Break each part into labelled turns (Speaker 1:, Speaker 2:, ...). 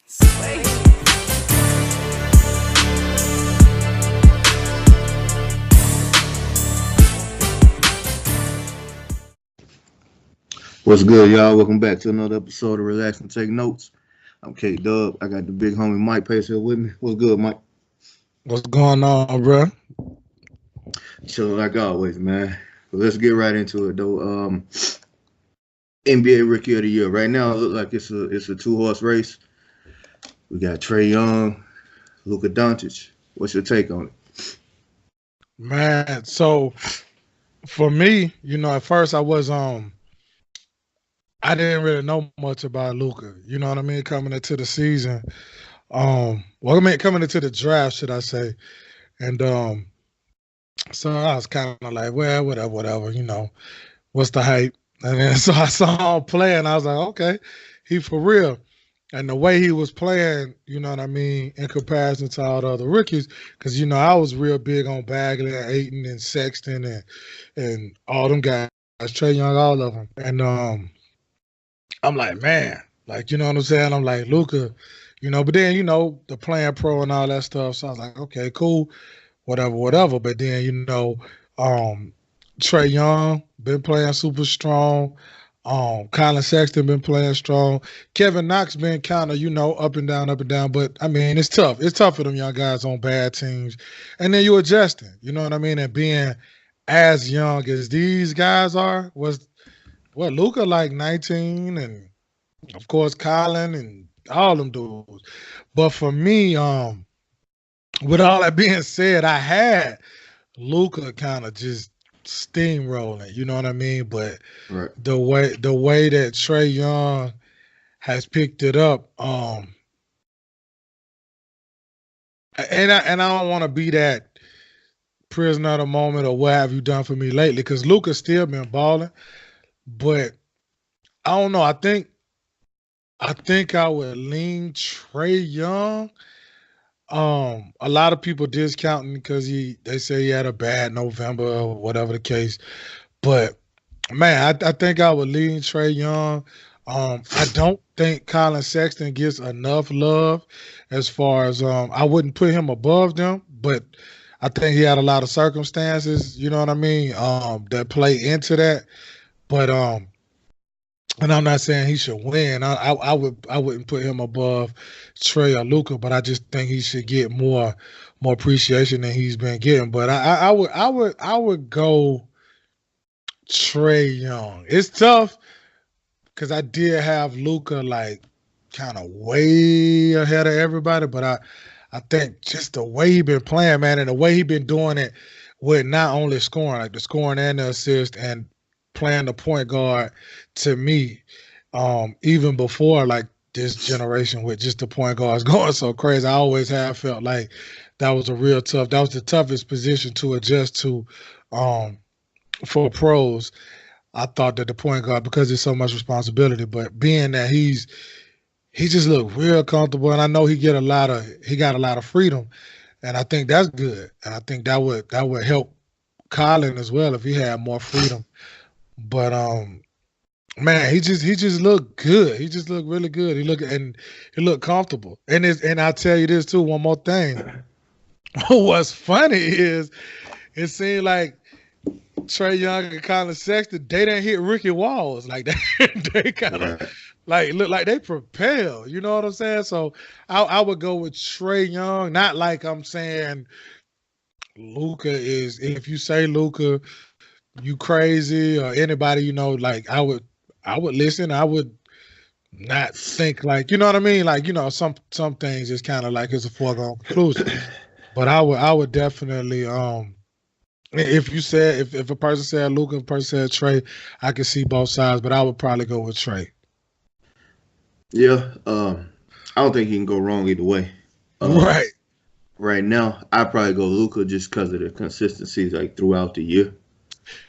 Speaker 1: What's good, y'all? Welcome back to another episode of Relax and Take Notes. I'm K Dub. I got the big homie Mike Pace here with me. What's good, Mike?
Speaker 2: What's going on, bro?
Speaker 1: Chilling like always, man. But let's get right into it, though. NBA Rookie of the Year. Right now, it looks like it's a two-horse race. We got Trae Young, Luka Doncic. What's your take on it?
Speaker 2: Man, so for me, at first I didn't really know much about Luka. You know what I mean? Coming into the season. Coming into the draft, should I say. And so I was kind of like, well, whatever, what's the hype? And then so I saw him play and I was like, okay, he for real. And the way he was playing, you know what I mean, in comparison to all the other rookies, because, I was real big on Bagley and Ayton and Sexton and all them guys, Trae Young, all of them. And I'm like, man, like, you know what I'm saying? I'm like, Luka, but then, the playing pro and all that stuff. So I was like, okay, cool, whatever. But then, Trae Young been playing super strong. Colin Sexton been playing strong. Kevin Knox been kind of, up and down. But, I mean, it's tough. It's tough for them young guys on bad teams. And then you adjusting, you know what I mean? And being as young as these guys are, Luka like 19 and, of course, Colin and all them dudes. But for me, with all that being said, I had Luka kind of just steamrolling, you know what I mean? But
Speaker 1: right.
Speaker 2: the way that Trae Young has picked it up, and I don't want to be that prisoner of the moment or what have you done for me lately, because Luka's still been balling. But I don't know. I think I would lean Trae Young. A lot of people discounting because they say he had a bad November or whatever the case. But man, I think I would lean Trae Young. I don't think Colin Sexton gets enough love as far as I wouldn't put him above them, but I think he had a lot of circumstances, you know what I mean, that play into that. But and I'm not saying he should win. I wouldn't put him above Trae or Luka, but I just think he should get more appreciation than he's been getting. But I would go Trae Young. It's tough because I did have Luka like kind of way ahead of everybody, but I think just the way he been playing, man, and the way he been doing it with not only scoring, like the scoring and the assist and playing the point guard, to me, even before like this generation with just the point guards going so crazy, I always have felt like that was the toughest position to adjust to for pros. I thought that the point guard, because there's so much responsibility, but being that he just looked real comfortable, and I know he got a lot of freedom, and I think that's good, and I think that would help Colin as well if he had more freedom. But man, he just looked good. He just looked really good. He looked comfortable. And I'll tell you this too, one more thing. What's funny is it seemed like Trae Young and Colin Sexton, they didn't hit rookie walls. Like they kind of like look like they propel. You know what I'm saying? So I would go with Trae Young. Not like I'm saying Luka is. If you say Luka, you crazy, or anybody, like I would listen. I would not think like, you know what I mean? Like, some things is kind of like it's a foregone conclusion. But I would definitely, if you said, if a person said Luka, if a person said Trae, I could see both sides, but I would probably go with Trae.
Speaker 1: Yeah, I don't think you can go wrong either way.
Speaker 2: Right.
Speaker 1: Right now, I'd probably go Luka just because of the consistency like throughout the year.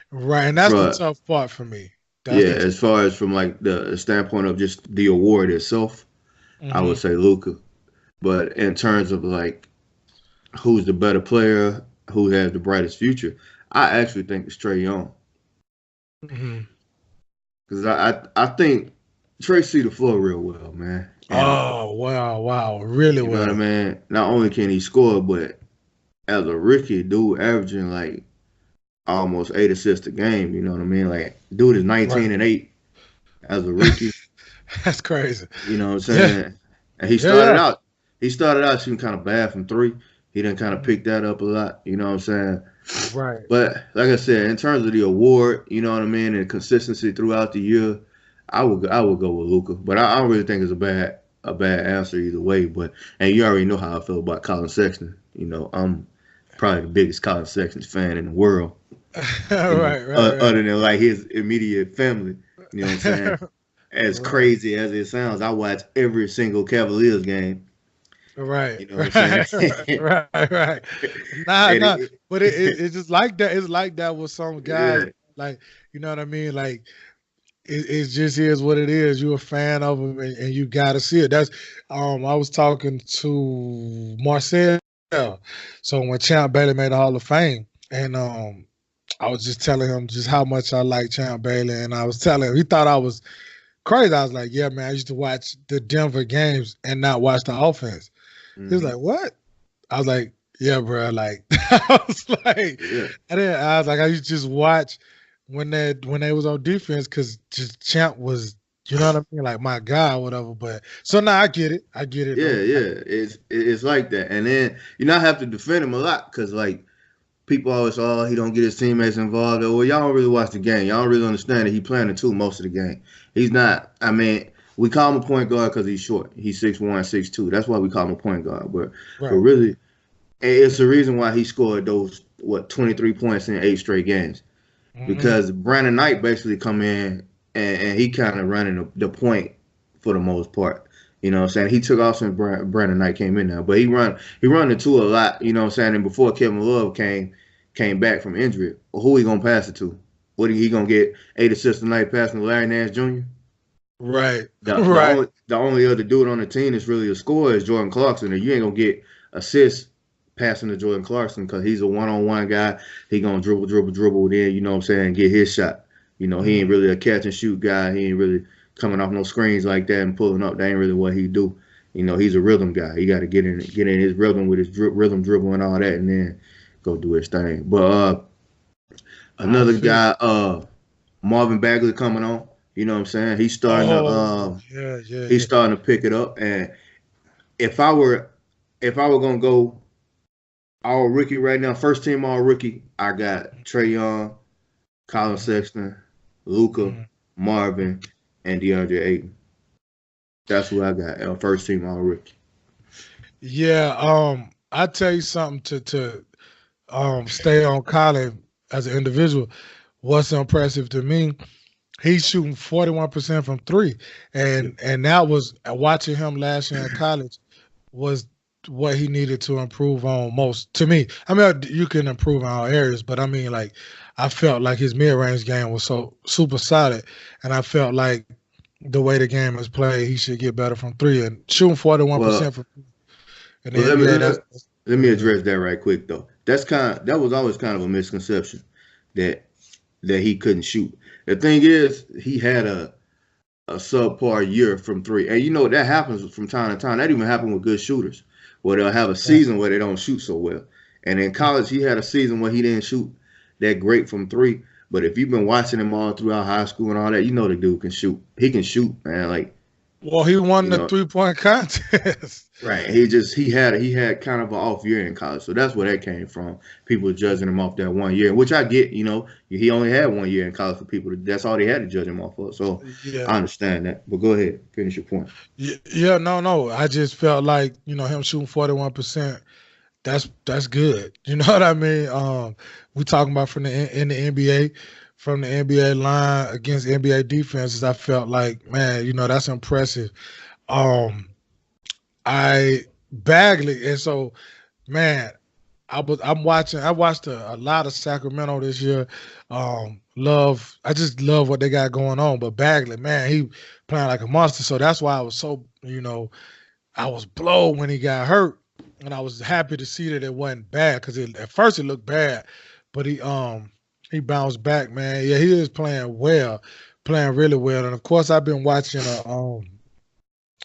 Speaker 2: Right, and that's the tough part for me.
Speaker 1: As far as from like the standpoint of just the award itself, I would say Luka. But in terms of like who's the better player, who has the brightest future, I actually think it's Trae Young. Because I think Trey see the floor real well, man. And
Speaker 2: Oh wow, really
Speaker 1: you know what I
Speaker 2: well.
Speaker 1: mean? Not only can he score, but as a rookie, dude averaging like almost 8 assists a game. You know what I mean? Like, dude is
Speaker 2: Right.
Speaker 1: 19 and 8 as a rookie.
Speaker 2: That's crazy.
Speaker 1: You know what I'm
Speaker 2: Yeah,
Speaker 1: saying? And he
Speaker 2: yeah,
Speaker 1: started
Speaker 2: yeah.
Speaker 1: out. He started out shooting kind of bad from three. He didn't kind of
Speaker 2: Mhm.
Speaker 1: pick that up a lot. You know what I'm saying?
Speaker 2: Right.
Speaker 1: But like I said, in terms of the award, you know what I mean, and consistency throughout the year, I would go with Luca. But I don't really think it's a bad answer either way. But and you already know how I feel about Colin Sexton. You know, I'm probably the biggest Colin Sexton fan in the world. You know,
Speaker 2: Right, right,
Speaker 1: other than like his immediate family. You know what I'm saying?
Speaker 2: right.
Speaker 1: As
Speaker 2: Right.
Speaker 1: crazy as it sounds, I watch every single Cavaliers game.
Speaker 2: Right,
Speaker 1: You know what I'm saying?
Speaker 2: right, right. Nah,
Speaker 1: and
Speaker 2: nah. But it's just like that. It's like that with some guys.
Speaker 1: yeah,
Speaker 2: Like, you know what I mean? Like, it just is what it is. You're a fan of them, and you got to see it. That's I was talking to Marcel. So when Champ Bailey made the Hall of Fame, and I was just telling him just how much I like Champ Bailey, and I was telling him he thought I was crazy. I was like, yeah, man, I used to watch the Denver games and not watch the offense. He was
Speaker 1: hmm
Speaker 2: like, what? I was like, yeah, bro. Like, I was like,
Speaker 1: yeah,
Speaker 2: I was like, I used to just watch when they was on defense because just Champ was, you know what I mean, like my guy or whatever. But so now I get it
Speaker 1: yeah,
Speaker 2: though.
Speaker 1: yeah. It's like that, and then you not have to defend him a lot because like people always, oh, he don't get his teammates involved. Well, y'all don't really watch the game. Y'all don't really understand that he playing the two most of the game. He's not. I mean, we call him a point guard because he's short. He's 6'1", 6'2". That's why we call him a point guard. But
Speaker 2: Right.
Speaker 1: really, it's the reason why he scored those 23 points in 8 straight games
Speaker 2: Hmm.
Speaker 1: because Brandon Knight basically come in and he kind of running the point for the most part. You know what I'm saying? He took off since Brandon Knight came in now, but he run the two a lot. You know what I'm saying? And before Kevin Love came back from injury, who he gonna pass it to? What he gonna get 8 assists a night passing to Larry Nash Jr.?
Speaker 2: Right.
Speaker 1: The the
Speaker 2: Right.
Speaker 1: only the only other dude on the team that's really a scorer is Jordan Clarkson, and you ain't gonna get assists passing to Jordan Clarkson because he's a one-on-one guy. He gonna dribble, dribble, dribble, then you know what I'm saying, get his shot. You know, he ain't
Speaker 2: Mhm.
Speaker 1: really a catch and shoot guy. He ain't really coming off no screens like that and pulling up. That ain't really what he do. You know, he's a rhythm guy. He got to get in his rhythm with his rhythm dribble and all that, and then go do his thing. But
Speaker 2: I
Speaker 1: another
Speaker 2: feel.
Speaker 1: guy, Marvin Bagley coming on. You know what I'm saying?
Speaker 2: Oh yeah, yeah,
Speaker 1: He's
Speaker 2: yeah.
Speaker 1: starting to pick it up. And if I were gonna go all rookie right now, first team all rookie, I got Trey Young, Colin
Speaker 2: Mhm.
Speaker 1: Sexton, Luca,
Speaker 2: Mhm.
Speaker 1: Marvin, and DeAndre Ayton. That's what I got. First team all rookie.
Speaker 2: Yeah. I tell you something to stay on Colin as an individual. What's impressive to me, he's shooting 41% from three.
Speaker 1: Yeah.
Speaker 2: And that was watching him last year in college was what he needed to improve on most to me. I mean, you can improve in all areas, but I mean, like, I felt like his mid range game was so super solid. And I felt like the way the game is played, he should get better from three and shooting
Speaker 1: Well,
Speaker 2: 41% from in the
Speaker 1: well, let me
Speaker 2: NBA.
Speaker 1: let, let me
Speaker 2: Pretty good.
Speaker 1: address that right quick though. That was always kind of a misconception that he couldn't shoot. The thing is, he had a subpar year from three. And you know that happens from time to time. That even happened with good shooters, where they'll have a
Speaker 2: Right.
Speaker 1: season where they don't shoot so well. And in college, he had a season where he didn't shoot that great from three. But if you've been watching him all throughout high school and all that, you know the dude can shoot. He can shoot, man. Like,
Speaker 2: Well, he won
Speaker 1: you
Speaker 2: the
Speaker 1: know,
Speaker 2: 3-point contest.
Speaker 1: right. He had kind of an off year in college. So that's where that came from. People judging him off that one year, which I get, he only had 1 year in college for people. That's all they had to judge him off of. So
Speaker 2: Yeah.
Speaker 1: I understand that. But go ahead, finish your point.
Speaker 2: Yeah, no, no. I just felt like, him shooting 41%, that's good. You know what I mean? We talking about from in the NBA, from the NBA line against NBA defenses, I felt like, man, that's impressive. Um, I Bagley, and so, man, I watched a lot of Sacramento this year. I just love what they got going on. But Bagley, man, he playing like a monster. So that's why I was so, I was blown when he got hurt. And I was happy to see that it wasn't bad because at first it looked bad, but he bounced back, man. Yeah, he is playing well. playing really well. And of course, I've been watching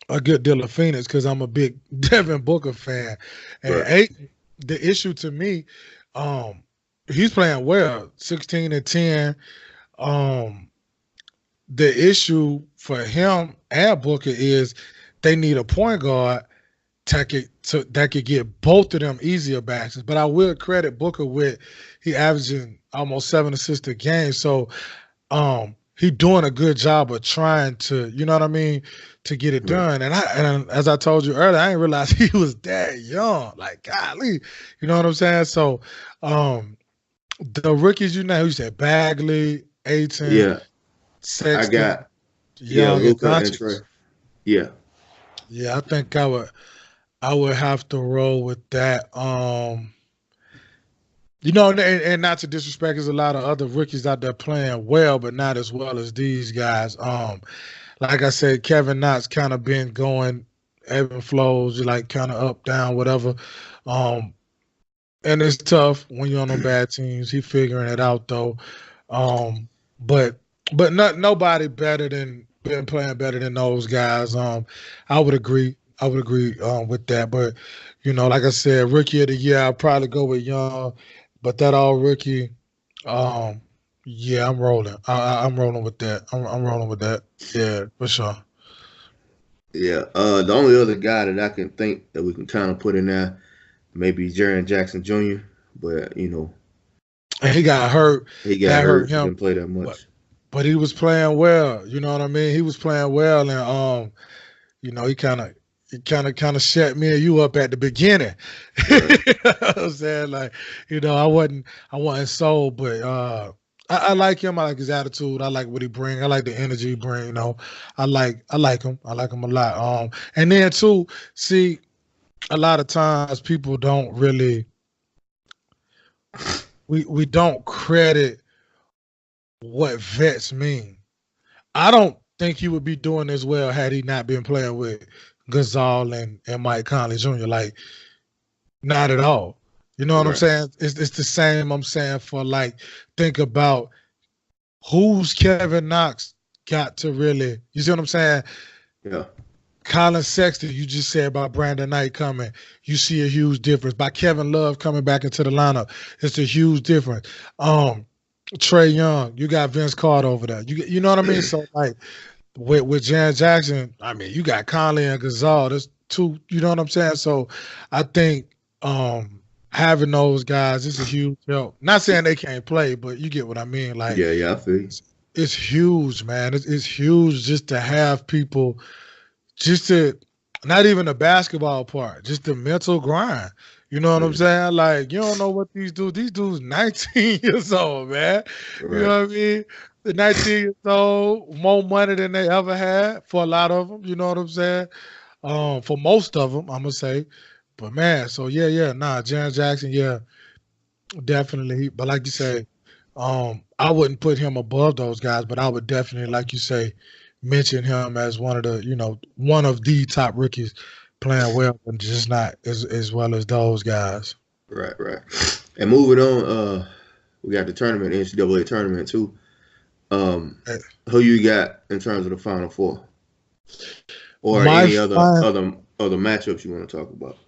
Speaker 2: a good deal of Phoenix because I'm a big Devin Booker fan. And
Speaker 1: Right.
Speaker 2: the issue to me, he's playing well, 16 and 10. Um, the issue for him and Booker is they need a point guard that could get both of them easier baskets. But I will credit Booker with he averaging almost 7 assists a game. So he doing a good job of trying to, you know what I mean, to get it done. And as I told you earlier, I didn't realize he was that young. Like, golly, you know what I'm saying? So the rookies, you said Bagley, Ayton,
Speaker 1: Yeah.
Speaker 2: Sexton,
Speaker 1: I got
Speaker 2: Young, and
Speaker 1: Luka and Trey.
Speaker 2: Doncic.
Speaker 1: Yeah.
Speaker 2: Yeah, I think I would have to roll with that. And not to disrespect, there's a lot of other rookies out there playing well, but not as well as these guys. Like I said, Kevin Knox kind of been going ebb and flows, like kind of up, down, whatever. And it's tough when you're on them bad teams. He figuring it out though. But nobody been playing better than those guys. I would agree. With that. But like I said, rookie of the year, I'll probably go with Young. But that all rookie, yeah, I'm rolling. I'm rolling with that. I'm rolling with that. Yeah, for sure.
Speaker 1: Yeah. The only other guy that I can think that we can kind of put in there, maybe Jaren Jackson Jr., but
Speaker 2: And he got hurt.
Speaker 1: he got hurt.
Speaker 2: Him.
Speaker 1: Didn't play that much.
Speaker 2: But he was playing well. You know what I mean? He was playing well, and he kind of shut me and you up at the beginning.
Speaker 1: Right.
Speaker 2: You know what I'm saying? Like, I wasn't sold, but I like him. I like his attitude. I like what he brings. I like the energy he brings. I like him. I like him a lot. And then too, see, a lot of times people don't really we don't credit what vets mean. I don't think he would be doing as well had he not been playing with Gasol and Mike Conley Jr. Like, not at all. You know what I'm saying? It's the same I'm saying for, like, think about who's Kevin Knox got to really, you see what I'm saying?
Speaker 1: Yeah.
Speaker 2: Colin Sexton, you just said about Brandon Knight coming. You see a huge difference. By Kevin Love coming back into the lineup, it's a huge difference. Trae Young, you got Vince Carter over there. You know what I mean? So, like, with Jaren Jackson, I mean, you got Conley and Gasol. There's two, you know what I'm saying? So I think having those guys is a huge help. Not saying they can't play, but you get what I mean. Like,
Speaker 1: yeah, I feel you.
Speaker 2: It's huge, man. It's huge just to have people, just to, not even the basketball part, just the mental grind. You know what I'm saying? Like, you don't know what these dudes 19 years old, man. Right. You know what I mean? The 19 years old, more money than they ever had for a lot of them. You know what I'm saying? For most of them, I'm going to say. But, man, so, Jaren Jackson, yeah, definitely. But like you say, I wouldn't put him above those guys, but I would definitely, like you say, mention him as one of the top rookies playing well, but just not as well as those guys.
Speaker 1: Right. And moving on, we got the tournament, NCAA tournament too. Who you got in terms of the Final Four, or any other matchups you want to talk about?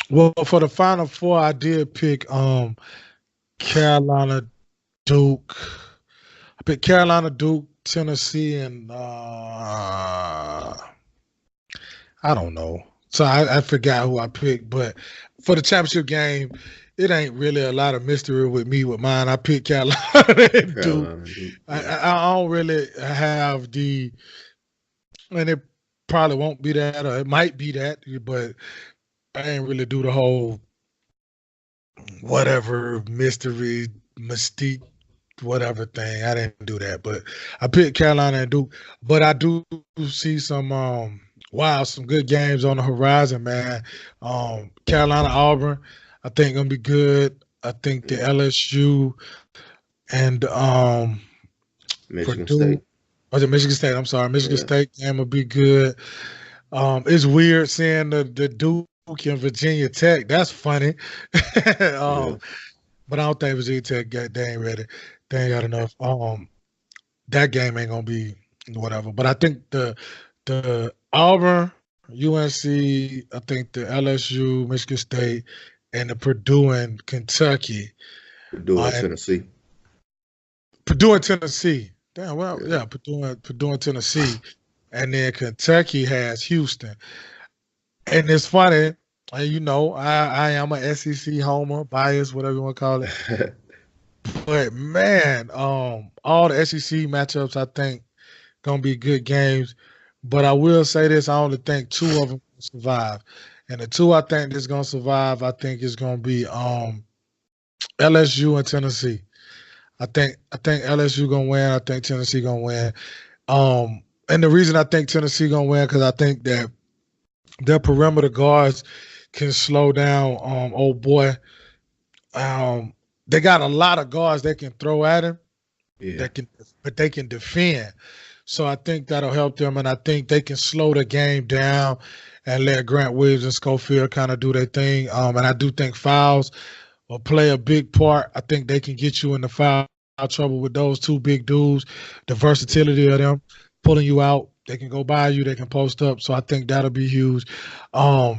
Speaker 2: Well, for the Final Four, I did pick Carolina, Duke. I picked Carolina, Duke, Tennessee, and I don't know. So I forgot who I picked, but for the championship game, it ain't really a lot of mystery with me with mine. I picked Carolina and Duke. I don't really have and it probably won't be that, or it might be that, but I ain't really do the whole whatever mystery, mystique, whatever thing. I didn't do that, but I picked Carolina and Duke. But I do see some some good games on the horizon, man. Carolina, Auburn, I think gonna be good. I think the LSU and
Speaker 1: Michigan State.
Speaker 2: Was it Michigan State? I'm sorry, Michigan State game will be good. It's weird seeing the Duke and Virginia Tech. That's funny. But I don't think Virginia Tech they ain't ready. They ain't got enough. that game ain't gonna be whatever. But I think the Auburn, UNC, I think the LSU, Michigan State, and the Purdue and Kentucky,
Speaker 1: Purdue and
Speaker 2: and
Speaker 1: Tennessee.
Speaker 2: Purdue and Tennessee. Damn, well,
Speaker 1: Yeah.
Speaker 2: yeah, Purdue and Tennessee, and then Kentucky has Houston. And it's funny, and you know, I am a SEC homer, bias, whatever you want to call it. But man, all the SEC matchups I think gonna be good games. But I will say this: I only think two of them will survive, and the two I think that's gonna survive, I think is gonna be LSU and Tennessee. I think LSU gonna win. I think Tennessee gonna win. And the reason I think Tennessee gonna win because I think that their perimeter guards can slow down. Oh boy, they got a lot of guards they can throw at him.
Speaker 1: Yeah.
Speaker 2: But they can defend. So I think that'll help them, and I think they can slow the game down and let Grant Williams and Schofield kind of do their thing. And I do think fouls will play a big part. I think they can get you in the foul trouble with those two big dudes. The versatility of them pulling you out. They can go by you. They can post up. So I think that'll be huge. So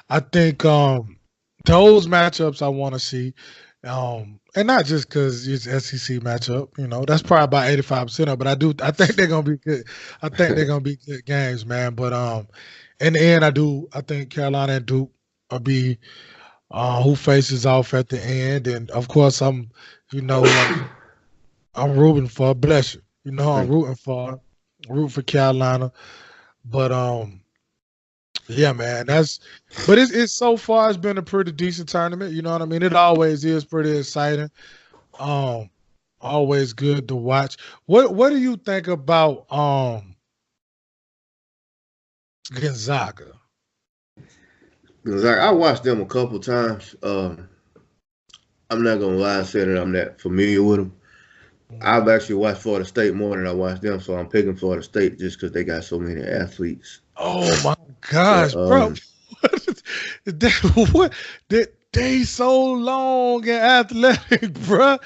Speaker 2: I think those matchups I want to see. And not just because it's SEC matchup, that's probably about 85% of it. But I think they're gonna be good. I think they're gonna be good games, man. But in the end, I think Carolina and Duke will be who faces off at the end. And of course, I'm rooting for. Bless you. I'm rooting for Carolina. But yeah, man, but it's so far it's been a pretty decent tournament. You know what I mean? It always is pretty exciting. Always good to watch. What do you think about Gonzaga?
Speaker 1: Gonzaga, I watched them a couple times. I'm not gonna lie and say that I'm that familiar with them. I've actually watched Florida State more than I watched them, so I'm picking Florida State just because they got so many athletes.
Speaker 2: Oh my gosh, bro! What? They so long and athletic, bro.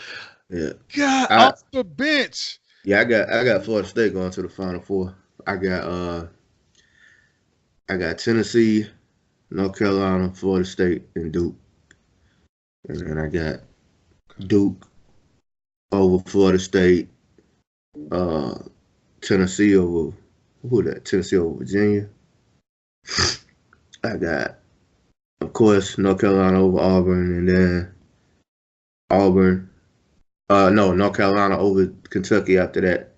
Speaker 1: Yeah.
Speaker 2: God, off the bench.
Speaker 1: Yeah, I got Florida State going to the Final Four. I got Tennessee, North Carolina, Florida State, and Duke. And then I got Duke over Florida State, Tennessee over Tennessee over Virginia. I got, of course, North Carolina over Auburn, and then North Carolina over Kentucky after that.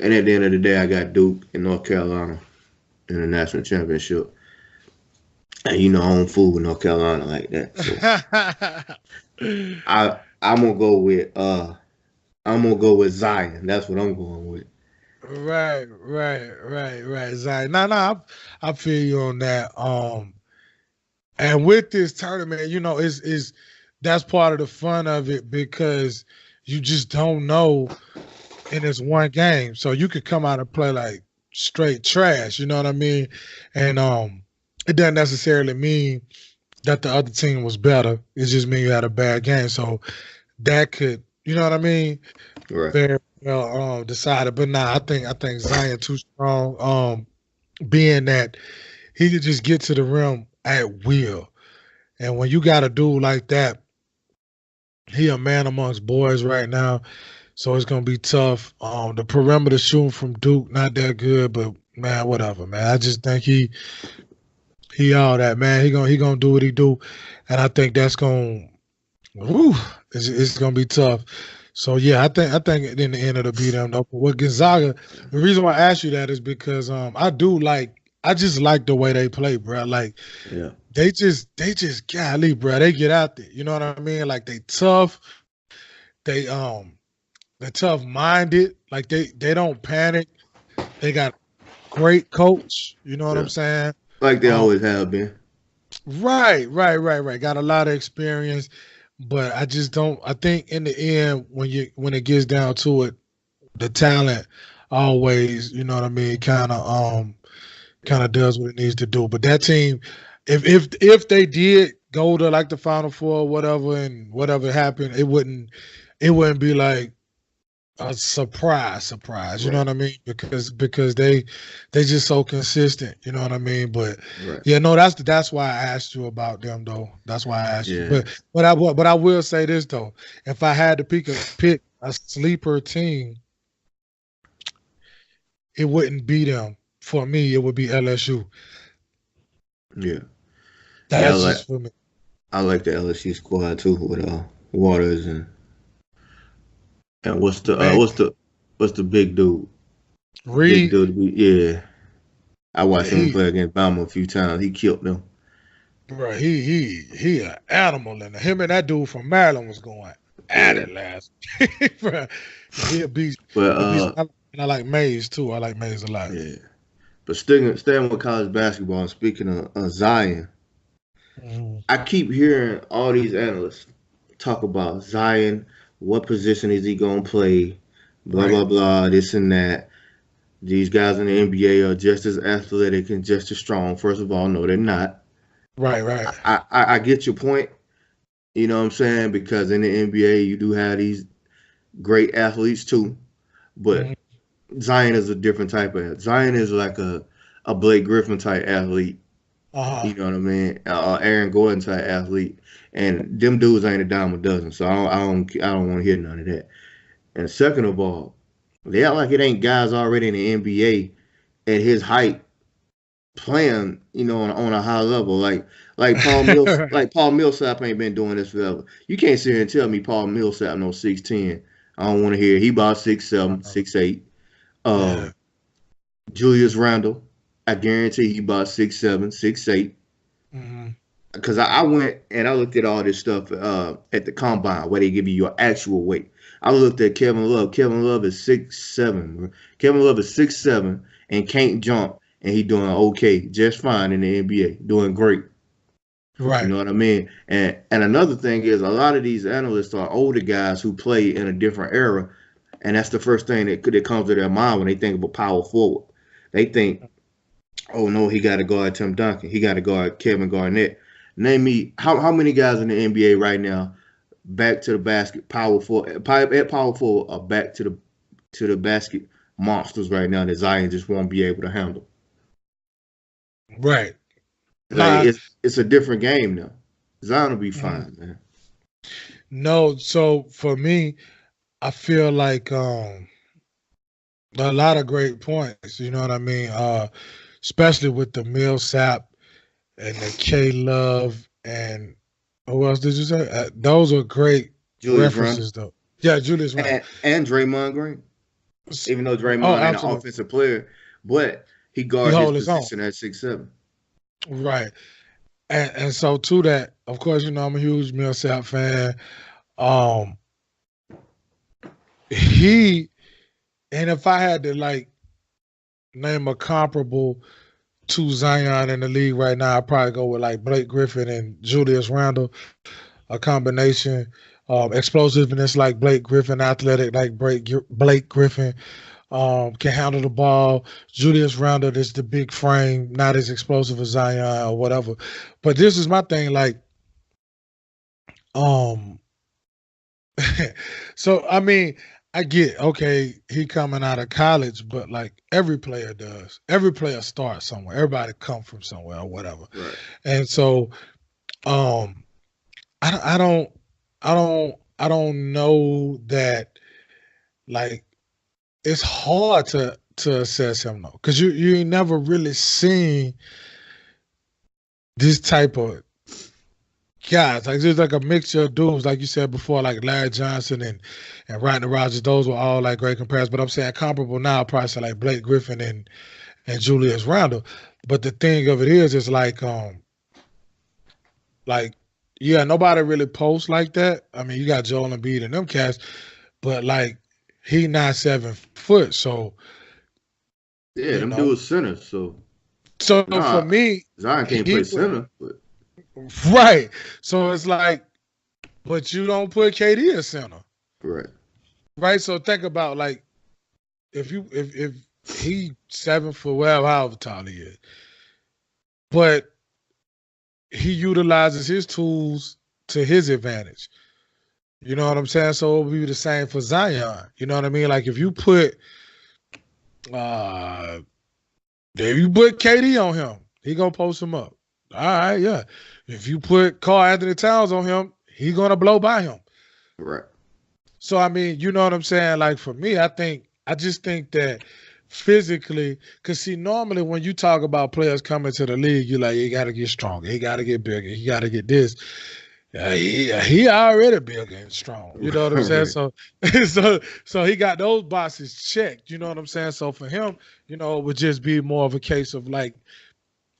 Speaker 1: And at the end of the day, I got Duke and North Carolina in the national championship. And I don't fool with North Carolina like that. So I'm gonna go with Zion. That's what I'm going with.
Speaker 2: Right. Zion. No, I feel you on that. And with this tournament, is that's part of the fun of it because you just don't know in this one game. So you could come out and play like straight trash, you know what I mean? And it doesn't necessarily mean that the other team was better. It just means you had a bad game. So that could, you know what I mean?
Speaker 1: Right.
Speaker 2: Very well decided. But I think Zion too strong. Being that he could just get to the rim at will. And when you got a dude like that, he a man amongst boys right now. So it's gonna be tough. The perimeter shooting from Duke, not that good, but man, whatever, man. I just think he all that, man. He gonna do what he do. And I think that's gonna it's gonna be tough. So yeah, I think in the end it'll be them though. But with Gonzaga, the reason why I asked you that is because I just like the way they play, bro. Like they just golly, bro. They get out there. You know what I mean? Like they tough. They're tough minded. Like they don't panic. They got great coach. You know what I'm saying?
Speaker 1: Like they always have been.
Speaker 2: Right. Got a lot of experience. But I just don't. I think in the end, when it gets down to it, the talent always, you know what I mean, kind of does what it needs to do. But that team, if they did go to like the Final Four or whatever, and whatever happened, it wouldn't be like a surprise. You know
Speaker 1: Right.
Speaker 2: what I mean? Because they just so consistent. You know what I mean? But
Speaker 1: Right.
Speaker 2: yeah, no, that's why I asked you about them though. That's why I asked you.
Speaker 1: Yeah.
Speaker 2: But I will say this though. If I had to pick a sleeper team, it wouldn't be them. For me, it would be LSU.
Speaker 1: Yeah. Yeah.
Speaker 2: That's just for me.
Speaker 1: I like the LSU squad too with Waters and
Speaker 2: Man,
Speaker 1: what's the big dude? Big
Speaker 2: Reed,
Speaker 1: dude. Yeah. I
Speaker 2: yeah,
Speaker 1: watched him play against Bama a few times. He killed them.
Speaker 2: bro, he an animal, and him and that dude from Maryland was going at
Speaker 1: Yeah.
Speaker 2: it last. Bro, he a beast.
Speaker 1: But
Speaker 2: A beast. And I like Mays too. I like Mays a lot.
Speaker 1: yeah. But staying with college basketball and speaking of Zion,
Speaker 2: Mhm.
Speaker 1: I keep hearing all these analysts talk about Zion. What position is he gonna play? Blah
Speaker 2: Right,
Speaker 1: blah blah. This and that. These guys in the NBA are just as athletic and just as strong. First of all, no, they're not.
Speaker 2: right.
Speaker 1: I get your point. You know what I'm saying? Because in the NBA, you do have these great athletes too.
Speaker 2: Mhm.
Speaker 1: But Zion is a different type of. Zion is like a Blake Griffin type athlete.
Speaker 2: Uh-huh.
Speaker 1: You know what I mean? Aaron Gordon type athlete, and them dudes ain't a dime a dozen. So I don't want to hear none of that. And second of all, they act like it ain't guys already in the NBA at his height playing, on a high level. Like Paul Millsap ain't been doing this forever. You can't sit here and tell me Paul Millsap no 6'10". I don't want to hear it. He about 6'7", 6'8".
Speaker 2: Yeah.
Speaker 1: Julius Randle, I guarantee he about 6'7", 6'8".
Speaker 2: Mhm.
Speaker 1: Because I went and I looked at all this stuff at the combine where they give you your actual weight. I looked at Kevin Love. Kevin Love is 6'7". Kevin Love is 6'7" and can't jump, and he doing okay, just fine in the NBA, doing great. You
Speaker 2: Right.
Speaker 1: know what I mean? And another thing is a lot of these analysts are older guys who play in a different era, and that's the first thing that comes to their mind when they think of a power forward. They think, oh no, he got to guard Tim Duncan. He got to guard Kevin Garnett. Name me how many guys in the NBA right now back to the basket power forward are back to the basket monsters right now that Zion just won't be able to handle.
Speaker 2: Right.
Speaker 1: Like
Speaker 2: Nah.
Speaker 1: it's a different game now. Zion will be
Speaker 2: Mhm.
Speaker 1: fine, man.
Speaker 2: No. So for me, I feel like a lot of great points. You know what I mean? Especially with the Millsap and the K Love and who else did you say? Those are great
Speaker 1: Julius Randle
Speaker 2: references, though. Yeah, Julius Randle.
Speaker 1: and Draymond Green. Even though
Speaker 2: Oh,
Speaker 1: Draymond ain't an
Speaker 2: absolutely.
Speaker 1: offensive player, but he
Speaker 2: He
Speaker 1: guard his
Speaker 2: hold his own.
Speaker 1: position at 6'7".
Speaker 2: Right. And so to that, of course, I'm a huge Millsap fan. Um, he and if I had to like name a comparable to Zion in the league right now, I'd probably go with like Blake Griffin and Julius Randle, a combination. Explosiveness like Blake Griffin, athletic like Blake Griffin, can handle the ball. Julius Randle is the big frame, not as explosive as Zion or whatever. But this is my thing, like, um, so I mean, I get okay, he coming out of college, but like every player does. Every player starts somewhere. Everybody come from somewhere or whatever.
Speaker 1: Right.
Speaker 2: And so, um, I don't, I don't know that like it's hard to assess him though, because you ain't never really seen this type of guys. Like there's like a mixture of dudes, like you said before, like Larry Johnson and Rodney Rogers. Those were all like great comparisons. But I'm saying comparable now, I'll probably say like Blake Griffin and Julius Randle. But the thing of it is like yeah, nobody really posts like that. I mean, you got Joel Embiid and them cats, but like he not 7 foot, so
Speaker 1: Yeah,
Speaker 2: you
Speaker 1: them
Speaker 2: know.
Speaker 1: dudes centers. So
Speaker 2: So for
Speaker 1: nah,
Speaker 2: me,
Speaker 1: Zion can't
Speaker 2: he
Speaker 1: play
Speaker 2: would
Speaker 1: center, but
Speaker 2: right. So it's like, but you don't put KD at center,
Speaker 1: right.
Speaker 2: right? So think about like if he 7 foot, well, however tall he is, but he utilizes his tools to his advantage. You know what I'm saying? So it would be the same for Zion. You know what I mean? Like if you put uh KD on him, he gonna post him up. All right, yeah. If you put Karl Anthony Towns on him, he gonna blow by him.
Speaker 1: Right.
Speaker 2: So I mean, you know what I'm saying? Like for me, I just think that physically, because see, normally when you talk about players coming to the league, you're like, you gotta get stronger, he gotta get bigger, he gotta get this. He already big and strong. You know what I'm saying?
Speaker 1: Right.
Speaker 2: So so he got those boxes checked. You know what I'm saying? So for him, you know, it would just be more of a case of like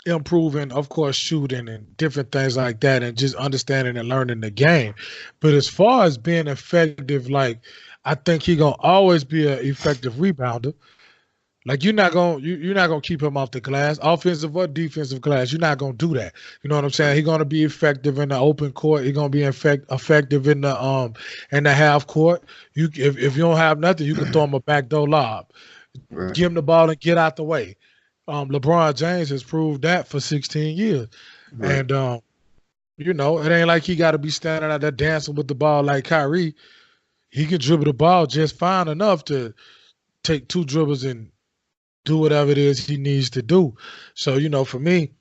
Speaker 2: improving, of course, shooting and different things like that, and just understanding and learning the game. But as far as being effective, like I think he gonna always be an effective rebounder. Like you're not gonna keep him off the glass, offensive or defensive glass. You're not gonna do that. You know what I'm saying? He's gonna be effective in the open court. He's gonna be effective in the half court. If you don't have nothing, you can throw him a backdoor lob,
Speaker 1: Right.
Speaker 2: give him the ball and get out the way. LeBron James has proved that for 16 years,
Speaker 1: Right.
Speaker 2: and you know it ain't like he got to be standing out there dancing with the ball like Kyrie. He can dribble the ball just fine enough to take two dribbles and do whatever it is he needs to do. So, you know, for me,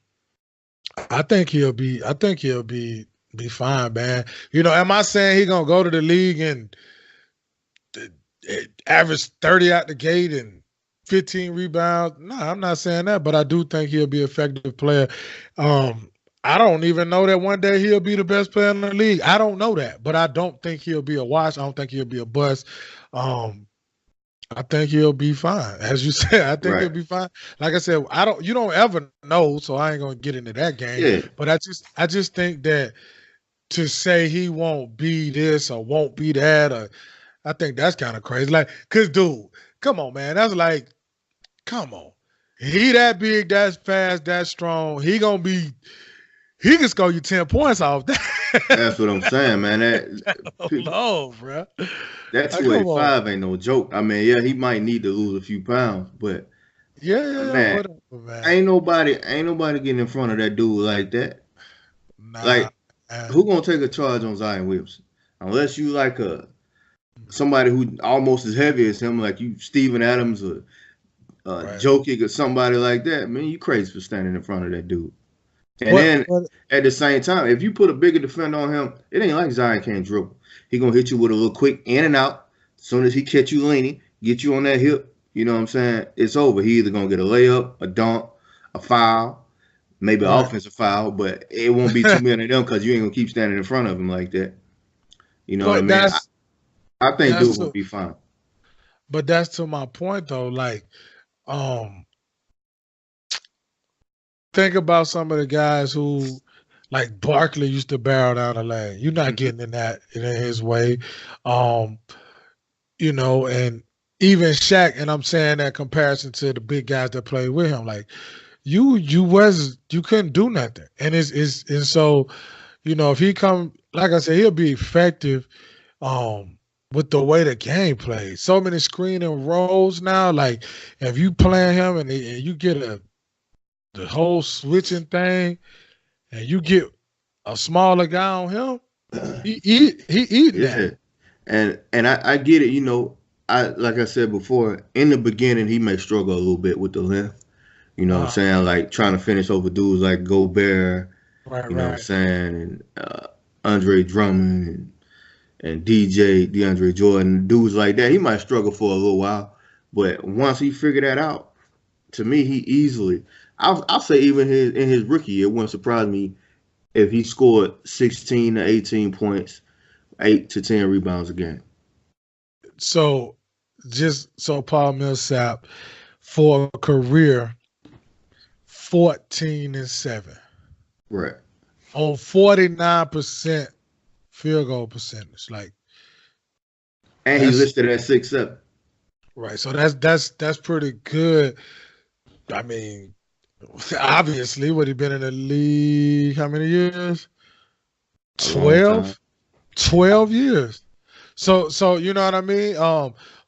Speaker 2: I think he'll be fine, man. You know, am I saying he gonna go to the league and average 30 out the gate and 15 rebounds? No, I'm not saying that, but I do think he'll be an effective player. I don't even know that one day he'll be the best player in the league. I don't know that, but I don't think he'll be a wash. I don't think he'll be a bust. Um, I think he'll be fine. As you said, I think he'll
Speaker 1: Right.
Speaker 2: be fine. Like I said, you don't ever know, so I ain't gonna get into that game.
Speaker 1: Yeah.
Speaker 2: But I just think that to say he won't be this or won't be that, or I think that's kind of crazy. Like, cause dude, come on, man. That's like, come on. He that big, that's fast, that's strong. He can score you 10 points off that.
Speaker 1: That's what I'm saying, man.
Speaker 2: No, bro.
Speaker 1: That
Speaker 2: Like, come on.
Speaker 1: 285 ain't no joke. I mean, yeah, he might need to lose a few pounds, but
Speaker 2: Yeah,
Speaker 1: man,
Speaker 2: whatever, man.
Speaker 1: ain't nobody getting in front of that dude like that.
Speaker 2: Nah,
Speaker 1: Like,
Speaker 2: man.
Speaker 1: who gonna take a charge on Zion Williamson? Unless you like somebody who almost as heavy as him, like you Steven Adams or
Speaker 2: Right.
Speaker 1: Jokic or somebody like that. Man, you crazy for standing in front of that dude. And
Speaker 2: But
Speaker 1: then
Speaker 2: but
Speaker 1: at the same time, if you put a bigger defender on him, it ain't like Zion can't dribble. He gonna hit you with a little quick in and out. As soon as he catch you leaning, get you on that hip, you know what I'm saying? It's over. He either gonna get a layup, a dunk, a foul, maybe an
Speaker 2: right.
Speaker 1: offensive foul, but it won't be too many of them because you ain't gonna keep standing in front of him like that. You know what I
Speaker 2: but
Speaker 1: mean? I think
Speaker 2: that's
Speaker 1: dude gonna
Speaker 2: to,
Speaker 1: be fine.
Speaker 2: but that's to my point though. Like, um, think about some of the guys who, like Barkley, used to barrel down the lane. You're not
Speaker 1: Hmm.
Speaker 2: getting in his way. Um, you know, and even Shaq, and I'm saying that comparison to the big guys that played with him, like you couldn't do nothing. And so, you know, if he come, like I said, he'll be effective with the way the game plays. So many screening roles now. Like if you playing him and you get the whole switching thing, and you get a smaller guy on him, he eating that.
Speaker 1: Yeah. And I get it, I like I said before, in the beginning he may struggle a little bit with the length. You know what I'm
Speaker 2: Uh,
Speaker 1: saying? Like trying to finish over dudes like Gobert,
Speaker 2: right,
Speaker 1: you know what I'm
Speaker 2: right.
Speaker 1: saying, and Andre Drummond and DeAndre Jordan, dudes like that. He might struggle for a little while, but once he figured that out, to me, he easily. I'll say even in his rookie year, it wouldn't surprise me if he scored 16 to 18 points, 8 to 10 rebounds a game.
Speaker 2: So just so Paul Millsap for a career 14-7
Speaker 1: Right.
Speaker 2: on 49% field goal percentage. Like
Speaker 1: And he
Speaker 2: that's
Speaker 1: listed at 6'7".
Speaker 2: right. So that's pretty good. I mean, obviously, would he been in the league how many years?
Speaker 1: A long time.
Speaker 2: 12? 12 years. So you know what I mean?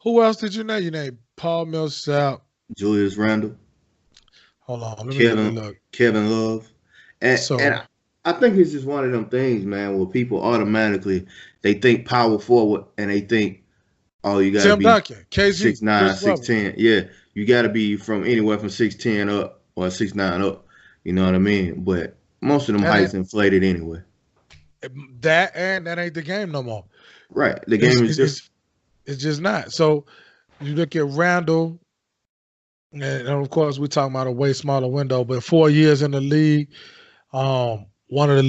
Speaker 2: Who else did you name? You named Paul Millsap.
Speaker 1: Julius Randle,
Speaker 2: Hold on, let me take a
Speaker 1: Kevin
Speaker 2: look.
Speaker 1: Kevin Love, and
Speaker 2: So
Speaker 1: I think it's just one of them things, man, where people automatically they think power forward and they think, oh, you gotta
Speaker 2: Tim
Speaker 1: be
Speaker 2: Duncan, KG,
Speaker 1: 6'9",
Speaker 2: Chris Webber.
Speaker 1: 6'10". Yeah, you gotta be from anywhere from 6'10" up or 6'9" up. You know what I mean? But most of them
Speaker 2: That
Speaker 1: heights
Speaker 2: ain't
Speaker 1: inflated anyway.
Speaker 2: that ain't the game no more.
Speaker 1: Right. The
Speaker 2: It's
Speaker 1: game is
Speaker 2: it's
Speaker 1: different.
Speaker 2: it's, it's just not. So you look at Randall, and of course we're talking about a way smaller window, but 4 years in the league. One of the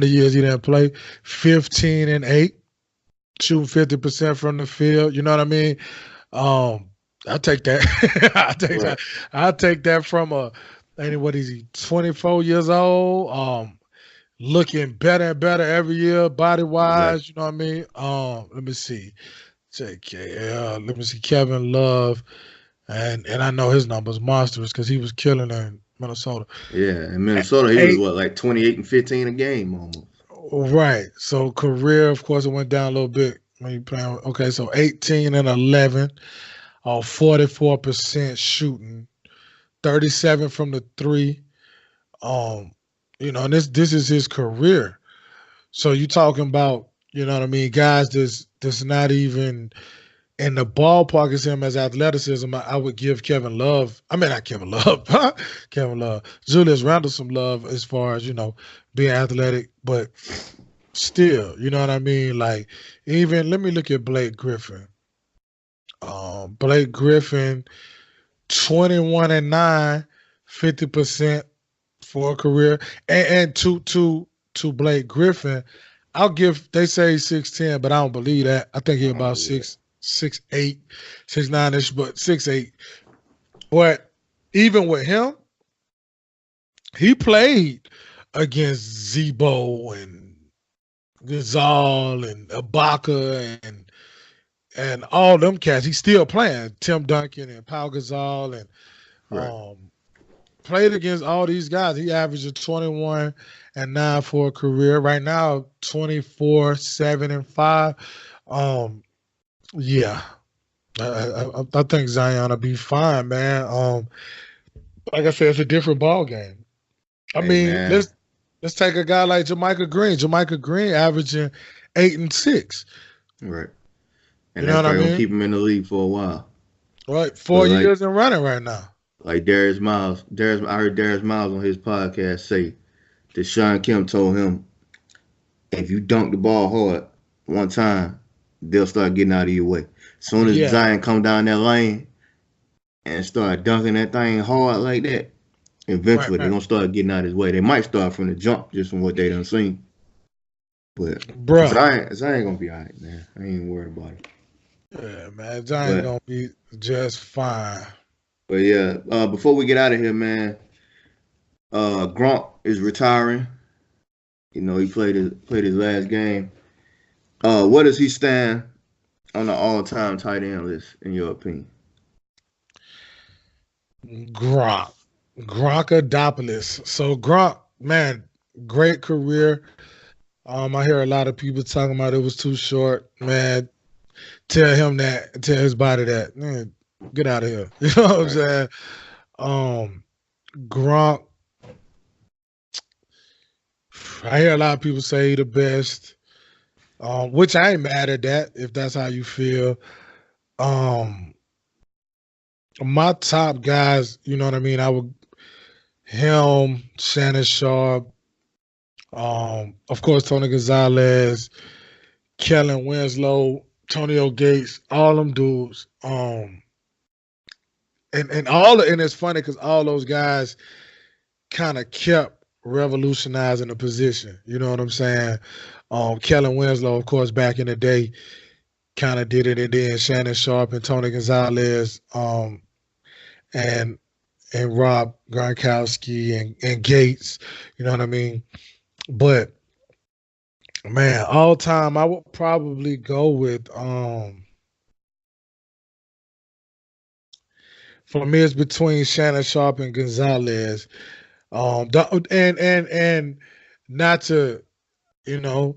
Speaker 2: years he didn't play, 15-8, shooting 50% from the field. You know what I mean? I take that. I take
Speaker 1: Right.
Speaker 2: that. I take that from what is he? 24 years old. Looking better and better every year, body
Speaker 1: Exactly.
Speaker 2: wise. You know what I mean? Let me see. Let me see. Kevin Love, and I know his numbers monstrous because he was killing in Minnesota.
Speaker 1: Yeah. In Minnesota, he was
Speaker 2: Eight.
Speaker 1: what, like 28 and 15 a game almost.
Speaker 2: Right. So career, of course, it went down a little bit when you playing. Okay, so 18-11, 44% shooting, 37 from the three. Um, and this is his career. So you talking about, you know what I mean, guys that's not even in the ballpark as him as athleticism. I would give Kevin Love. I mean, not Kevin Love, Kevin Love, Julius Randle some love as far as being athletic, but still, you know what I mean. Like even let me look at Blake Griffin. Blake Griffin, 21-9, 50% for a career, and to Blake Griffin, I'll give. They say 6'10", but I don't believe that. I think he
Speaker 1: Oh
Speaker 2: about
Speaker 1: yeah.
Speaker 2: 6'8", 6'9" ish, but 6'8". But even with him, he played against Zebo and Gazal and Ibaka and all them cats. He's still playing. Tim Duncan and Pau Gasol and
Speaker 1: Right.
Speaker 2: played against all these guys. He averaged a 21-9 for a career. Right now, 24-7-5. Yeah, I think Zion will be fine, man. Like I said, it's a different ball game. I
Speaker 1: Hey
Speaker 2: mean,
Speaker 1: man.
Speaker 2: let's take a guy like Jamaica Green. Jamaica Green averaging 8 and 6.
Speaker 1: Right.
Speaker 2: You
Speaker 1: And
Speaker 2: know
Speaker 1: that's
Speaker 2: what I
Speaker 1: probably gonna
Speaker 2: mean?
Speaker 1: keep him in the league for a while.
Speaker 2: Right,
Speaker 1: But
Speaker 2: 4 years and running right now.
Speaker 1: like I heard Darius Miles on his podcast say that Sean Kemp told him, if you dunk the ball hard one time, they'll start getting out of your way. Soon as
Speaker 2: Yeah,
Speaker 1: Zion come down that lane and start dunking that thing hard like that,
Speaker 2: right,
Speaker 1: eventually they're
Speaker 2: right,
Speaker 1: gonna start getting out his way. They might start from the jump just from what they done seen. But
Speaker 2: bruh.
Speaker 1: Zion gonna be alright, man. I ain't worried about it.
Speaker 2: Yeah, man, Zion's
Speaker 1: But
Speaker 2: gonna be just fine.
Speaker 1: but yeah, before we get out of here, man, Gronk is retiring. You know, he played his last game. Where does he stand on the all-time tight end list, in your opinion?
Speaker 2: Gronk, Gronkadopoulos. So Gronk, man, great career. I hear a lot of people talking about it was too short. Man, tell him that. Tell his body that. Man, get out of here. You know what I'm
Speaker 1: Right.
Speaker 2: saying? Um, Gronk. I hear a lot of people say he the best. Which I ain't mad at that if that's how you feel. Um, my top guys, you know what I mean? I would him, Shannon Sharp, of course Tony Gonzalez, Kellen Winslow, Tonio Gates, all them dudes. And it's funny because all those guys kind of kept revolutionizing the position. You know what I'm saying? Kellen Winslow, of course, back in the day, kind of did it, and then Shannon Sharp and Tony Gonzalez, and Rob Gronkowski and Gates. You know what I mean? But man, all time, I would probably go with for me it's between Shannon Sharp and Gonzalez. And not to you know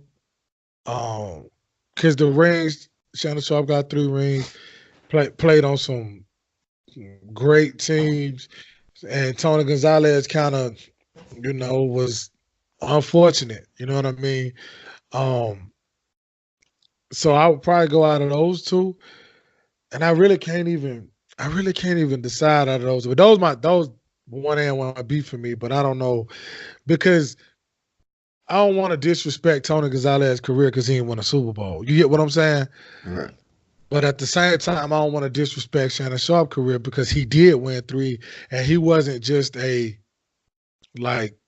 Speaker 2: because the rings Shannon Sharp got 3 rings, played on some great teams, and Tony Gonzalez kind of was unfortunate. You know what I mean? So I would probably go out of those two, and I really can't even decide out of those. But those one A and one B for me. But I don't know because I don't want to disrespect Tony Gonzalez's career because he didn't win a Super Bowl. You get what I'm saying?
Speaker 1: Right.
Speaker 2: But at the same time, I don't want to disrespect Shannon Sharp's career because he did win 3, and he wasn't just a like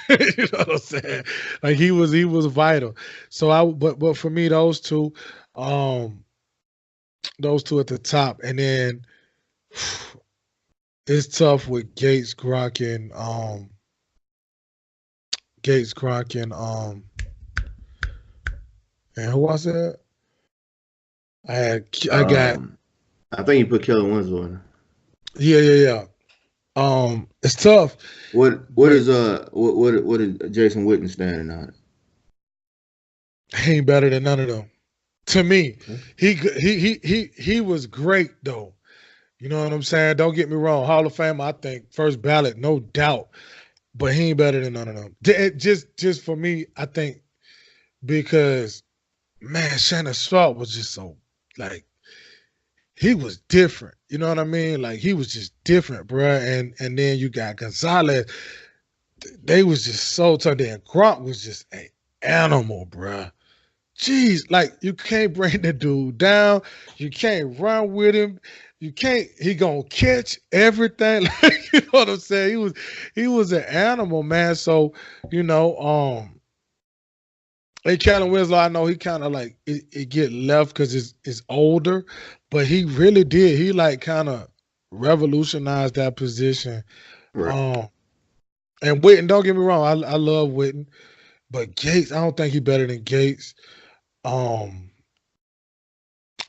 Speaker 2: you know what I'm saying? Like he was vital. So but for me, those two at the top, and then it's tough with Gates, Gronk, and and who was that? I got.
Speaker 1: I think you put Kellen Winslow in.
Speaker 2: Yeah. It's tough.
Speaker 1: What is Jason Witten standing on?
Speaker 2: He ain't better than none of them. To me, he was great though. You know what I'm saying? Don't get me wrong. Hall of Fame, I think first ballot, no doubt. But he ain't better than none of them. Just for me, I think because man, Shannon Sharp was just so like he was different. You know what I mean? Like he was just different, bruh. And then you got Gonzalez. They was just so tough. Then Gronk was just an animal, bruh. Jeez, like you can't bring the dude down. You can't run with him. You can't. He gonna catch everything. Like you know what I'm saying? He was an animal, man. So you know, hey, Kellen Winslow, I know he kind of like it get left because it's older, but he really did. He like kind of revolutionized that position.
Speaker 1: Right.
Speaker 2: And Witten, don't get me wrong, I love Witten, but Gates, I don't think he's better than Gates. I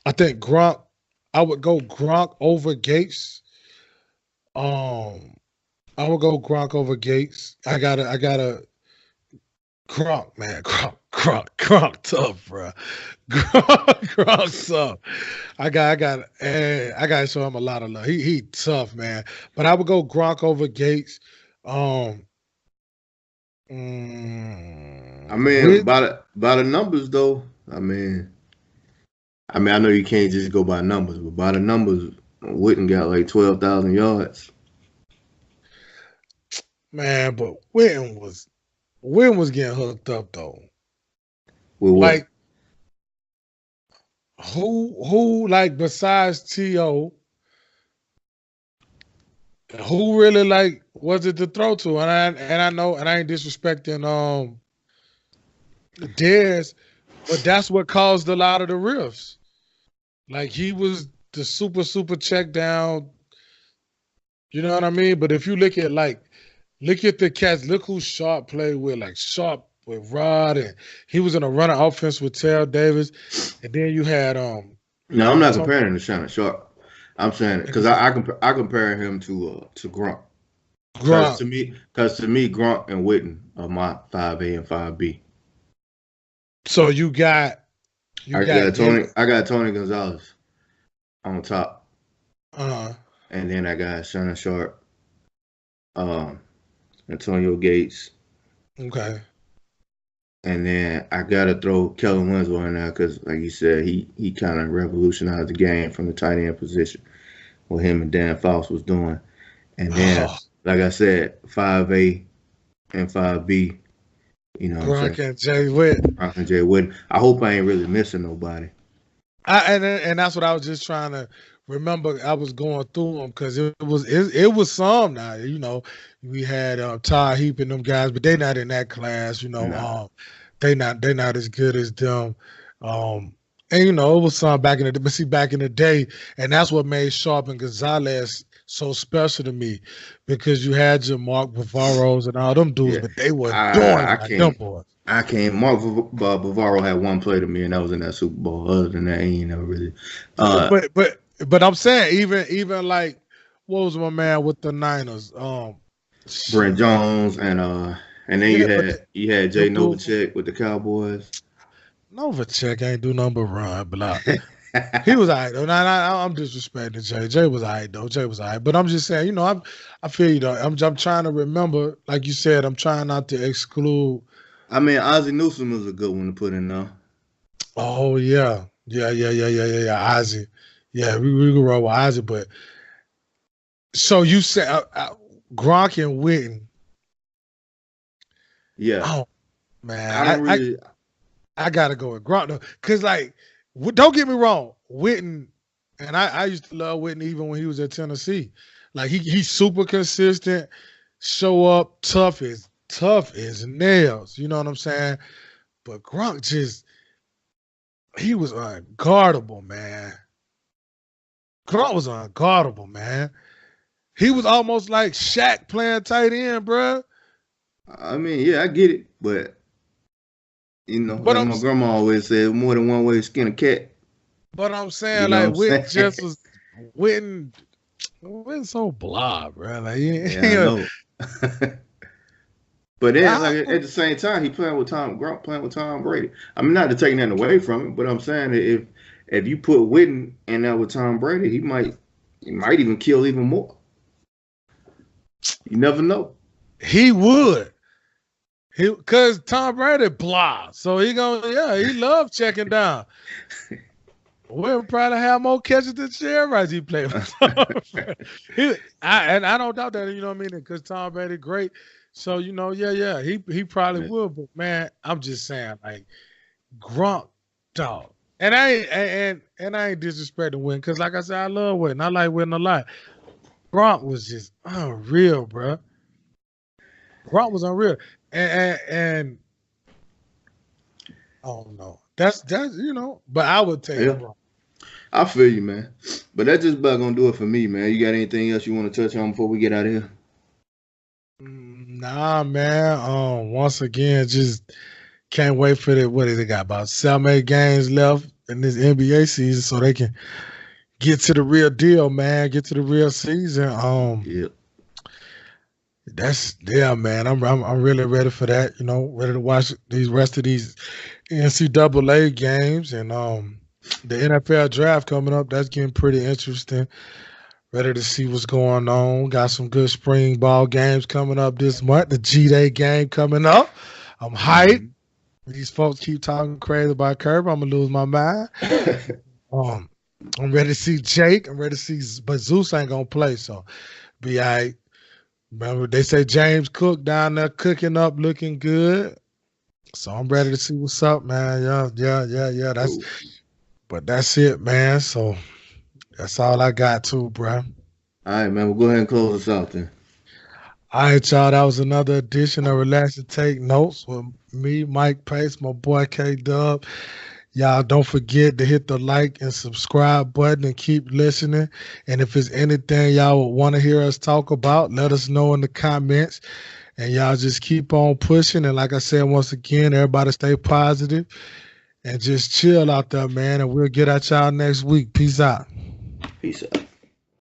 Speaker 2: think Gronk, I would go Gronk over Gates. I would go Gronk over Gates. I gotta Gronk, man. Gronk tough, bro. Gronk tough. I gotta show him a lot of love. He tough, man. But I would go Gronk over Gates.
Speaker 1: I mean, by the numbers though. I mean, I know you can't just go by numbers, but by the numbers, Witten got like 12,000 yards.
Speaker 2: Man, but Witten was getting hooked up though.
Speaker 1: Like
Speaker 2: who like besides T.O., who really like was it to throw to? And I know, and I ain't disrespecting Dez, but that's what caused a lot of the rifts. Like he was the super check down. You know what I mean? But if you look at the cats, look who Sharp played with, like Sharp with Rod, and he was in a running offense with Terrell Davis, and then you had
Speaker 1: No, I'm not comparing him to Shannon Sharp. I'm saying because I compare him to Gronk. Because to me, Gronk and Witten are my 5A and 5B.
Speaker 2: So you got
Speaker 1: Tony Gonzalez on top. And then I got Shannon Sharp, Antonio Gates.
Speaker 2: Okay.
Speaker 1: And then I gotta throw Kellen Winslow in there because, like you said, he kind of revolutionized the game from the tight end position, what him and Dan Fouts was doing. And then, like I said, 5A and 5B. You know,
Speaker 2: Gronk and Jay Witten.
Speaker 1: I hope I ain't really missing nobody.
Speaker 2: And that's what I was just trying to remember. I was going through them because it was some now. You know, we had Todd Heap and them guys, but they not in that class. You know,
Speaker 1: No.
Speaker 2: they not as good as them. And you know, it was some back in the day, and that's what made Sharp and Gonzalez so special to me, because you had your Mark Bavaros and all them dudes, but they wasn't doing like them boys.
Speaker 1: I can't. Mark Bavaro had one play to me, and that was in that Super Bowl. Other than that, he ain't never really.
Speaker 2: But I'm saying even like, what was my man with the Niners?
Speaker 1: Brent Jones and then you had Jay Novacek with the Cowboys.
Speaker 2: Novacek ain't do nothing but run, blah. He was all right though. I'm disrespecting Jay. Jay was all right though. Jay was all right. But I'm just saying, I feel you though. I'm trying to remember, like you said, I'm trying not to exclude.
Speaker 1: I mean, Ozzie Newsome is a good one to put in now.
Speaker 2: Oh yeah. Yeah. Ozzie. Yeah, we can roll with Ozzie, but so you said Gronk and Witten.
Speaker 1: Yeah.
Speaker 2: Oh man. I gotta go with Gronk though. Cause like, don't get me wrong, Witten, and I used to love Witten even when he was at Tennessee. Like he's super consistent, show up tough as nails. You know what I'm saying? But Gronk he was unguardable, man. Gronk was unguardable, man. He was almost like Shaq playing tight end, bro.
Speaker 1: I mean, yeah, I get it, but
Speaker 2: but
Speaker 1: like my grandma always said, more than one way to skin a cat.
Speaker 2: But I'm saying, like, Witten just was Witten so blah, bro. Like,
Speaker 1: yeah, I know. But then, like at the same time, he playing with Tom Brady. I mean, not to take nothing away from him, but I'm saying that if you put Witten in there with Tom Brady, he might even kill even more. You never know.
Speaker 2: He would. Cause Tom Brady blah. So he loves checking down. We'll probably have more catches than Sharon Rice he played with. I don't doubt that, you know what I mean? Because Tom Brady great. So, he probably would, but man, I'm just saying, like, Gronk, dog. And I ain't disrespecting Witten, because like I said, I love Witten. I like Witten a lot. Gronk was just unreal, bro. Gronk was unreal. And I don't know. That's but I would take Gronk.
Speaker 1: I feel you, man. But that's just about gonna do it for me, man. You got anything else you want to touch on before we get out of here?
Speaker 2: Nah, man. Once again, just can't wait for what they got about 7-8 games left in this NBA season, so they can get to the real deal, man. Get to the real season.
Speaker 1: Yep.
Speaker 2: Man. I'm really ready for that. Ready to watch these rest of these NCAA games and the NFL draft coming up. That's getting pretty interesting. Ready to see what's going on. Got some good spring ball games coming up this month. The G-Day game coming up. I'm hyped. These folks keep talking crazy about Curb. I'm gonna lose my mind. I'm ready to see Jake. I'm ready to see, but Zeus ain't gonna play, so be all right. Remember, they say James Cook down there cooking up, looking good. So I'm ready to see what's up, man. Yeah. But that's it, man. So that's all I got too, bro.
Speaker 1: All right, man. We'll go ahead and close us out then.
Speaker 2: All right, y'all. That was another edition of Relax and Take Notes with me, Mike Pace, my boy K-Dub. Y'all don't forget to hit the like and subscribe button and keep listening. And if there's anything y'all would want to hear us talk about, let us know in the comments. And y'all just keep on pushing. And like I said, once again, everybody stay positive and just chill out there, man. And we'll get at y'all next week. Peace out.
Speaker 1: Peace out.